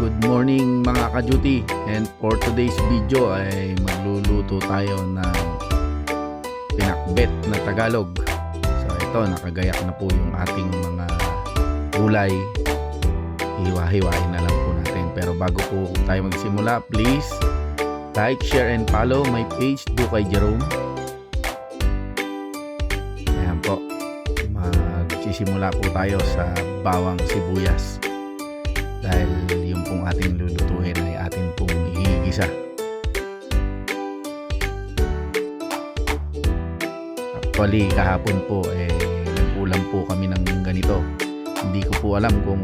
Good morning mga ka-duty, and for today's video ay magluluto tayo ng pinakbet na Tagalog. So ito, nakagayak na po yung ating mga gulay. Hiwa-hiwain na lang po natin. Pero bago po tayo magsimula, please like, share, and follow my page, Dukay Jerome. Ayan po, magsisimula po tayo sa bawang sibuyas. Dahil yung pong ating lulutuin ay atin pong igigisa. Actually, kahapon po nag-ulam po kami ng ganito. Hindi ko po alam kung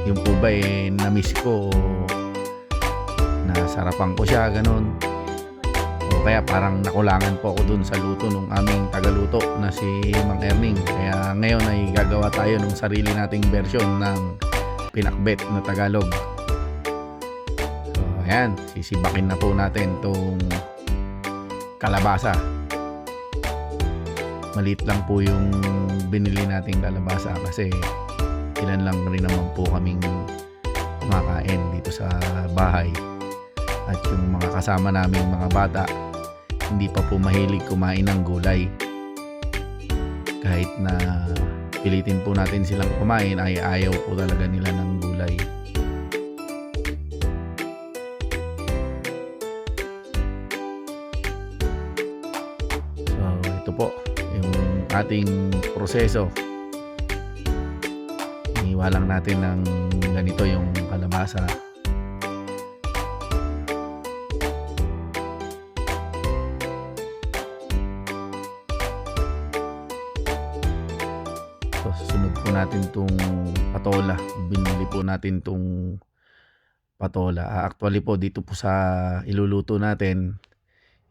yung po ba na-miss ko o nasarapan ko siya, ganun. O kaya parang nakulangan po ako dun sa luto ng aming tagaluto na si Mang Erning. Kaya ngayon ay gagawa tayo ng sarili nating version ng pinakbet na Tagalog. So ayan, sisibakin na po natin tong kalabasa. Maliit lang po yung binili nating kalabasa kasi ilan lang rin naman po kaming kumakain dito sa bahay. At yung mga kasama naming mga bata hindi pa po mahilig kumain ng gulay. Kahit na pilitin po natin silang kumain ay ayaw po talaga nila ng gulay. So ito po yung ating proseso. Iniwa lang natin ng ganito yung kalabasa. So, susunod po natin itong patola. Binili po natin itong patola. Actually po, dito po sa iluluto natin,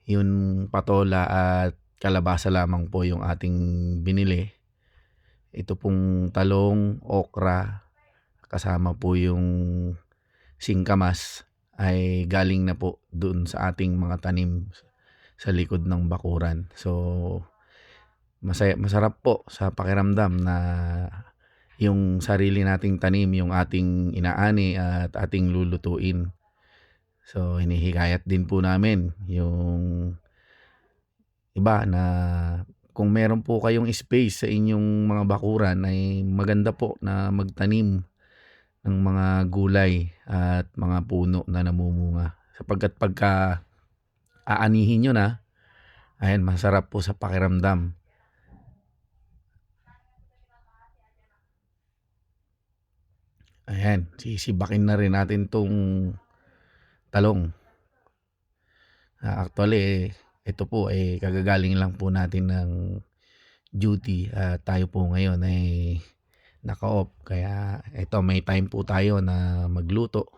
yung patola at kalabasa lamang po yung ating binili. Ito pong talong, okra, kasama po yung singkamas ay galing na po dun sa ating mga tanim sa likod ng bakuran. So, masarap po sa pakiramdam na yung sarili nating tanim yung ating inaani at ating lulutuin. So hinihikayat din po namin yung iba na kung meron po kayong space sa inyong mga bakuran ay maganda po na magtanim ng mga gulay at mga puno na namumunga. Sapagkat pagka aanihin nyo na, ayan, masarap po sa pakiramdam. Ayan, sisibakin na rin natin tong talong. Actually, ito po ay kagagaling lang po natin ng duty. Tayo po ngayon ay naka-off. Kaya ito, may time po tayo na magluto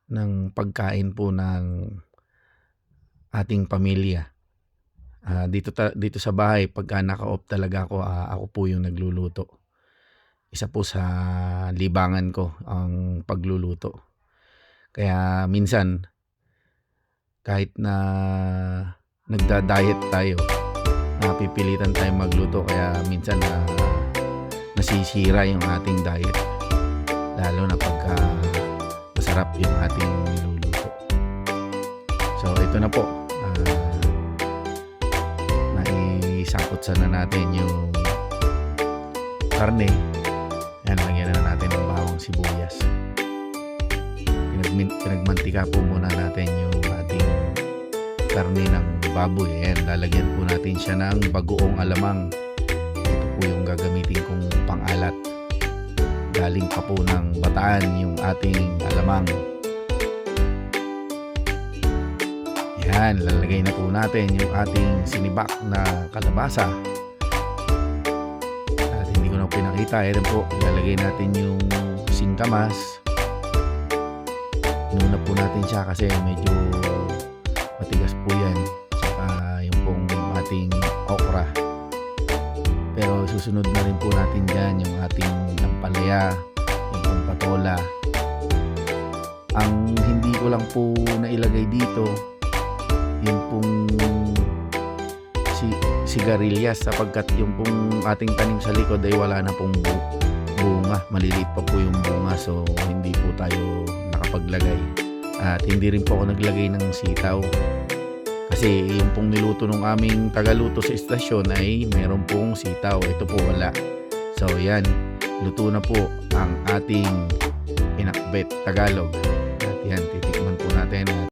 ng pagkain po ng ating pamilya. Dito sa bahay, pagka naka-off talaga ako po yung nagluluto. Isa po sa libangan ko ang pagluluto. Kaya minsan kahit na nagda-diet tayo, napipilitan tayong magluto. Kaya minsan nasisira yung ating diet. Lalo na pagka masarap yung ating niluluto. So ito na po. Naisangkot na natin yung karne. Yan, lagyan na natin ng bawang sibuyas. Pinagmantika po muna natin yung ating karne ng baboy. Yan, lalagyan po natin siya ng bagoong alamang. Ito po yung gagamitin kong pang-alat. Galing pa po ng Bataan yung ating alamang. Yan, lalagay na po natin yung ating sinibak na kalabasa. Pinakita, ito po, ilalagay natin yung singkamas. Inuna po natin siya kasi medyo matigas po yan. Saka yung pong ating okra. Pero susunod na rin po natin dyan yung ating ampalaya, yung pong patola. Ang hindi ko lang po nailagay dito, yung pong sigarilyas, sapagkat yung pong ating tanim sa likod ay wala na pong bunga. maliliit pa po yung bunga, so hindi po tayo nakapaglagay. At hindi rin po ako naglagay ng sitaw. Kasi yung pong niluto ng aming tagaluto sa istasyon ay meron pong sitaw. Ito po wala. So yan, luto na po ang ating pinakbet Tagalog. At yan, titikman po natin at